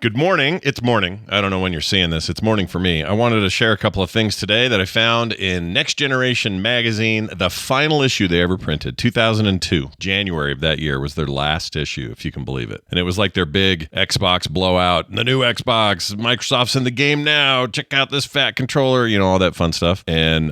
Good morning. It's morning. I don't know when you're seeing this. It's morning for me. I wanted to share a couple of things today that I found in Next Generation magazine, the final issue they ever printed, 2002. January of that year was their last issue, if you can believe it. And it was like their big Xbox blowout. The new Xbox, Microsoft's in the game now. Check out this fat controller, all that fun stuff. And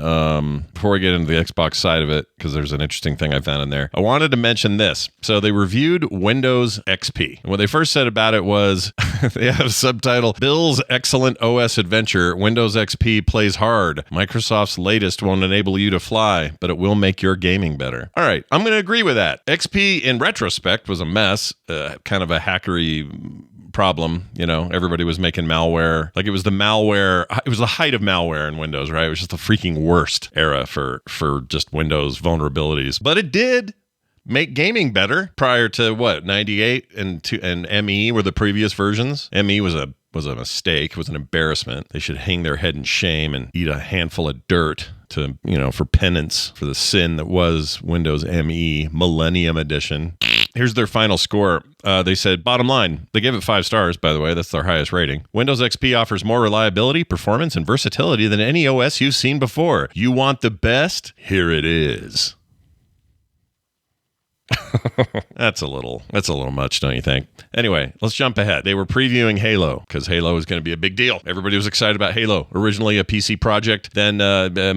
before we get into the Xbox side of it, because there's an interesting thing I found in there, I wanted to mention this. So they reviewed Windows XP. And what they first said about it was... They have a subtitle, Bill's Excellent OS Adventure, Windows XP Plays Hard. Microsoft's latest won't enable you to fly, but it will make your gaming better. All right, I'm going to agree with that. XP, in retrospect, was a mess, kind of a hackery problem. Everybody was making malware. Like it was the height of malware in Windows, right? It was just the freaking worst era for just Windows vulnerabilities. But it did make gaming better prior to 98 and ME were the previous versions. ME was a mistake. It was an embarrassment. They should hang their head in shame and eat a handful of dirt to, for penance for the sin that was Windows ME Millennium Edition. Here's their final score. They said, bottom line, they gave it 5 stars, by the way. That's their highest rating. Windows XP offers more reliability, performance, and versatility than any OS you've seen before. You want the best? Here it is. That's a little much, don't you think? Anyway, let's jump ahead. They were previewing Halo because Halo is going to be a big deal. Everybody was excited about Halo. Originally a PC project, then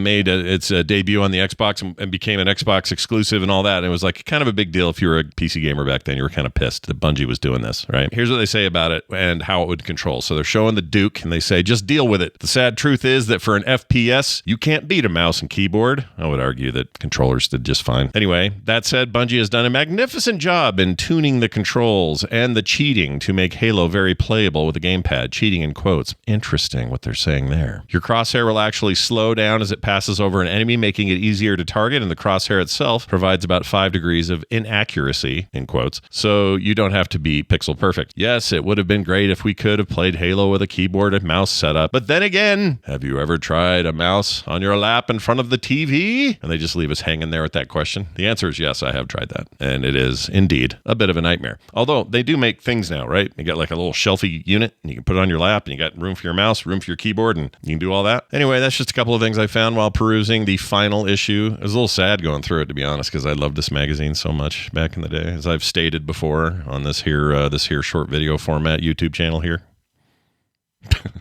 made its debut on the Xbox and became an Xbox exclusive and all that. And it was like kind of a big deal if you were a PC gamer back then. You were kind of pissed that Bungie was doing this, right? Here's what they say about it and how it would control. So they're showing the Duke and they say, just deal with it. The sad truth is that for an FPS, you can't beat a mouse and keyboard. I would argue that controllers did just fine. Anyway, that said, Bungie has done a magnificent job in tuning the controls and the cheating to make Halo very playable with a gamepad. Cheating in quotes. Interesting what they're saying there. Your crosshair will actually slow down as it passes over an enemy, making it easier to target, and the crosshair itself provides about 5 degrees of inaccuracy, in quotes, so you don't have to be pixel perfect. Yes, it would have been great if we could have played Halo with a keyboard and mouse setup, but then again, have you ever tried a mouse on your lap in front of the TV? And they just leave us hanging there with that question. The answer is yes, I have tried that. And it is indeed a bit of a nightmare. Although they do make things now, right? You got like a little shelfie unit and you can put it on your lap and you got room for your mouse, room for your keyboard, and you can do all that. Anyway, that's just a couple of things I found while perusing the final issue. It was a little sad going through it, to be honest, because I loved this magazine so much back in the day, as I've stated before on this here short video format YouTube channel here.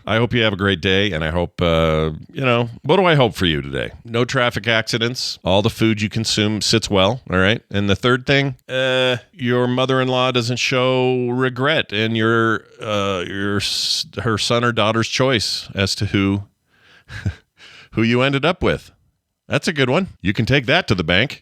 I hope you have a great day, and I hope, what do I hope for you today? No traffic accidents. All the food you consume sits well, all right? And the third thing, your mother-in-law doesn't show regret in her son or daughter's choice as to who you ended up with. That's a good one. You can take that to the bank.